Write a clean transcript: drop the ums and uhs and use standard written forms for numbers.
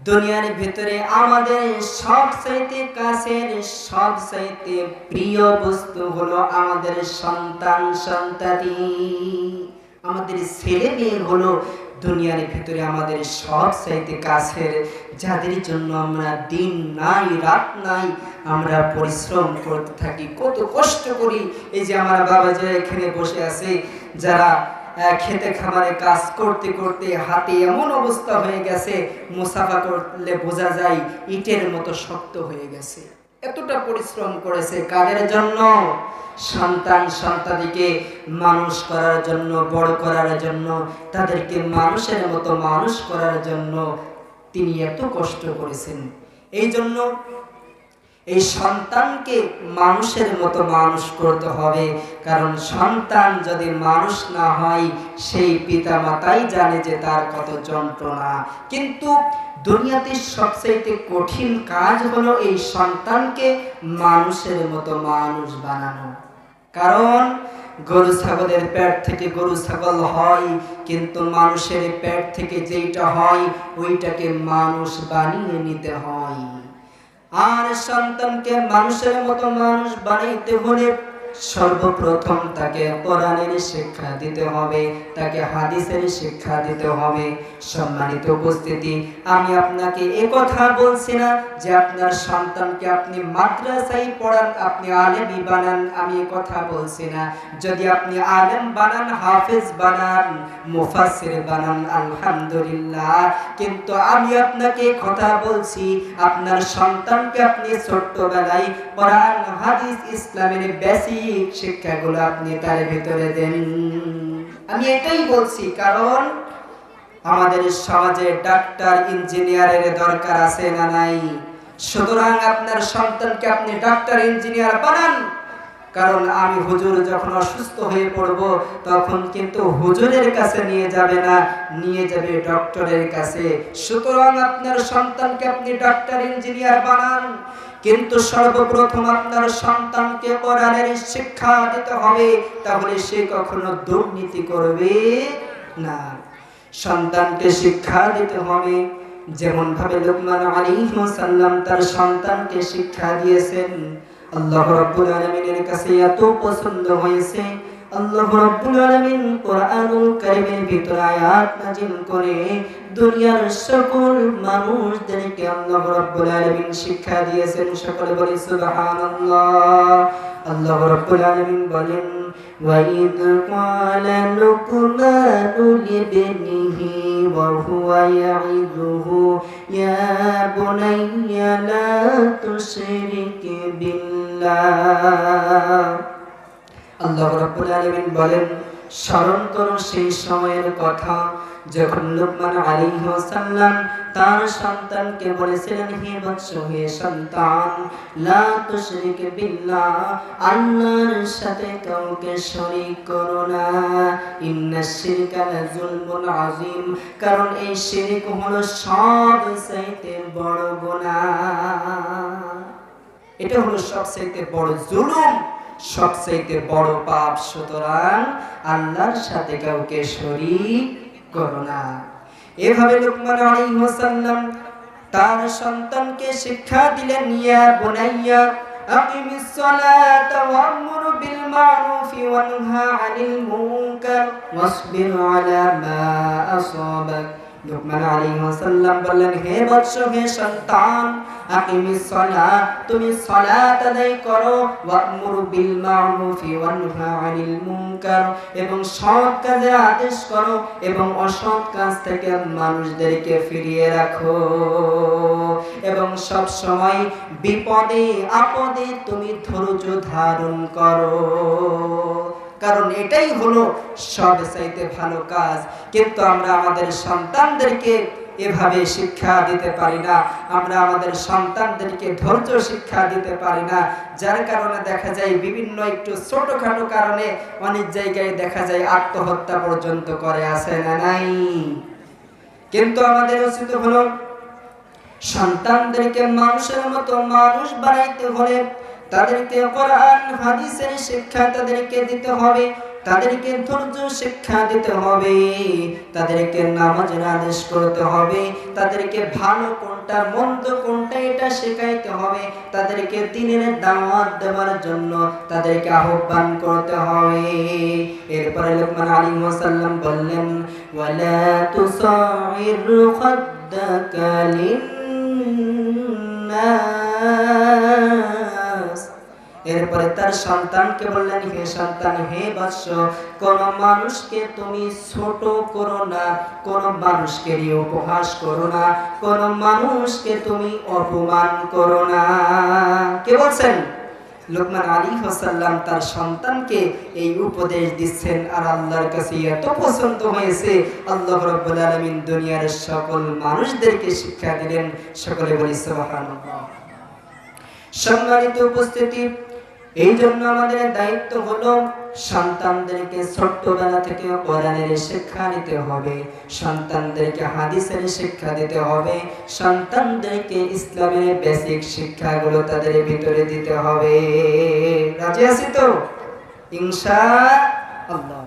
দুনিয়ার ভিতরে আমাদের সবচাইতে কাছের সবচাইতে প্রিয় বস্তু হলো আমাদের সন্তান সন্ততি, আমাদের ছেলে মেয়ে হলো দুনিয়ার ভিতরে আমাদের সবচাইতে কাছের, যাদের জন্য আমরা দিন নাই রাত নাই আমরা পরিশ্রম করতে থাকি, কত কষ্ট করি। এই যে আমার বাবা যে এখানে বসে আছে, যারা খেতে খামারে কাজ করতে করতে হাতে এমন অবস্থা হয়ে গেছে, মুসাফা করলে বোঝা যায় ইটের মতো শক্ত হয়ে গেছে, এতটা পরিশ্রম করেছে কাদের জন্য? সন্তান সন্ততিকে মানুষ করার জন্য, বড় করার জন্য, তাদেরকে মানুষের মতো মানুষ করার জন্য তিনি এত কষ্ট করেছেন। এই জন্য এই সন্তানকে মানুষের মতো মানুষ করতে হবে, কারণ সন্তান যদি মানুষ না হয় সেই পিতা মাতাই জানে যে তার কত যন্ত্রণা। কিন্তু দুনিয়াতে সবচেয়ে কঠিন কাজ হলো এই সন্তানকে মানুষের মতো মানুষ বানানো। কারণ গরু ছাগলের পেট থেকে গরু ছাগল হয়, কিন্তু মানুষের পেট থেকে যেটা হয় ওইটাকে মানুষ বানিয়ে নিতে হয়। আর সন্তানকে মানুষের মতো মানুষ বানাইতে হলে সর্বপ্রথম তাকে কোরআনের শিক্ষা দিতে হবে, তাকে হাদিসের শিক্ষা দিতে হবে। সম্মানিত উপস্থিতি, আমি আপনাকে কথা বলছি না যে আপনার সন্তানকে আপনি মাদ্রাসায় পড়ান, আপনি আলেমই বানান, আমি কথা বলছি না। যদি আপনি আলেম বানান, হাফেজ বানান, মুফাসসির বানান, আলহামদুলিল্লাহ, কিন্তু আমি আপনাকে কথা বলছি আপনার সন্তানকে আপনি ছোট্টবেলায় কোরআন হাদিস ইসলামের বেসিক শিক্ষাগুলো আপনি তার ভিতরে দেন। আমি এটাই বলছি, কারণ আমাদের সমাজে ডাক্তার ইঞ্জিনিয়ারের দরকার আছে না নাই? সুতরাং আপনার সন্তানকে আপনি ডাক্তার ইঞ্জিনিয়ার বানান, কারণ আমি হুজুর যখন অসুস্থ হয়ে পড়ব তখন কিন্তু হুজুরের কাছে নিয়ে যাবে না, নিয়ে যাবে ডক্টরের কাছে। সুতরাং আপনার সন্তানকে আপনি ডাক্তার ইঞ্জিনিয়ার বানান, কিন্তু সর্বপ্রথম আপনার সন্তানকে কোরআনের শিক্ষা দিতে হবে, তাহলে সে কখনো দুর্নীতি করবে না। সন্তানকে শিক্ষা দিতে হবে যেমন ভাবে লুকমান আলাইহিস সালাম তার সন্তানকে শিক্ষা দিয়েছেন। আল্লাহ রাব্বুল আলামিনের কাছে এত পছন্দ হয়েছে, আল্লাহ রাব্বুল আলামিন কোরআনুল কারীমের ভিতরে আয়াত নাযিল করে দুনিয়ার সকল মানুষদেরকে আল্লাহ রাব্বুল আলামিন শিক্ষা দিয়েছেন। সকলে বলি সুবহানাল্লাহ। আল্লাহ রাব্বুল আলামিন বলেন, وَإِذْ قَالَ لُقْمَانُ لِابْنِهِ وَهُوَ يَعِظُهُ يَا بُنَيَّ لَا تُشْرِكْ بِاللَّهِ। আল্লাহ রাব্বুল আলামিন বলেন, স্মরণ করো সেই সময়ের কথা যখন লুকমান আলাইহিস সালাম তার সন্তানকে বলেছিলেন, হে বৎস, হে সন্তান, লা তুশরিক বিল্লাহ, আল্লাহর সাথে কাউকে শরীক করো না। ইন্নাশ শিরকা লাযুলমুন আযীম, কারণ এই শিরক হলো সবচেয়ে বড় গুনাহ। এটা হলো সবচেয়ে বড় জুলুম, সবচেয়ে বড় পাপ। সুতরাং আল্লাহর সাথে কাউকে শরীক করো না। এভাবে লুকমান আলাইহিস সালাম তার সন্তানকে শিক্ষা দিলেন, ইয়া বুনাইয়া আকিমিস সালাতা ওয়া'মুর বিল মা'রুফি ওয়ানহা আনিল মুনকার ওয়াসবির আলা মা আসাবাক। লুকমান আলাইহিস সালাম বললেন, হে বৎস, হে সন্তান, আকিমিস সালাত, তুমি সালাত আদায় করো, ওয়া'মুর বিল মা'রুফি ওয়ানহা আনিল মুনকার, এবং সৎ কাজে আদেশ করো এবং অসৎ কাজ থেকে মানুষদেরকে ফিরিয়ে রাখো, এবং সব সময় বিপদে আপদে তুমি ধৈর্য ধারণ করো, কারণ এটাই হলো সবচাইতে ভালো কাজ। কিন্তু আমরা আমাদের সন্তানদেরকে এভাবে শিক্ষা দিতে পারি না, আমরা আমাদের সন্তানদেরকে ধৈর্য শিক্ষা দিতে পারি না, যার কারণে দেখা যায় বিভিন্ন একটু ছোটখাটো কারণে অনেক জায়গায় দেখা যায় আত্মহত্যা পর্যন্ত করে, আছে না নাই? কিন্তু আমাদের উচিত হলো সন্তানদেরকে মানুষের মতো মানুষ বানাইতে হলে তাদেরকে কোরআন হাদিসের শিক্ষা তাদেরকে দিতে হবে। তাদেরকে ধৈর্য শিক্ষা দিতে হবে, তাদেরকে নামাজের আদেশ করতে হবে, তাদেরকে ভালো কোনটা মন্দ কোনটা এটা শেখাইতে হবে, তাদেরকে দ্বীনের দাওয়াত দেওয়ার জন্য তাদেরকে আহ্বান করতে হবে। এরপরে লোকমান আলাইহিস সালাম বললেন, ওয়ালা তুসাইর খাদ্দাকা লিন্নাস। এরপরে তার সন্তানকে বললেন, হে সন্তান, হে বৎস, কোন মানুষকে তুমি ছোট করো না, কোন মানুষকে উপহাস করো না, কোন মানুষকে তুমি অপমান করো না। কে বলছেন? লোকমান আলাইহিস সালাম তার সন্তানকে এই উপদেশ দিচ্ছেন। আর আল্লাহর কাছে এত পছন্দ হয়েছে, আল্লাহ রাব্বুল আলামিন দুনিয়ার সকল মানুষদেরকে শিক্ষা দিলেন। সকলে বলি সুবহানাল্লাহ। সম্মানিত উপস্থিতি, এই জন্য আমাদের দায়িত্ব হলো সন্তানদেরকে ছোট্টবেলা থেকে কোরআনের শিক্ষা দিতে হবে, সন্তানদেরকে হাদিসের শিক্ষা দিতে হবে, সন্তানদেরকে ইসলামের বেসিক শিক্ষাগুলো তাদের ভিতরে দিতে হবে। রাজি আছি তো ইনশাআল্লাহ?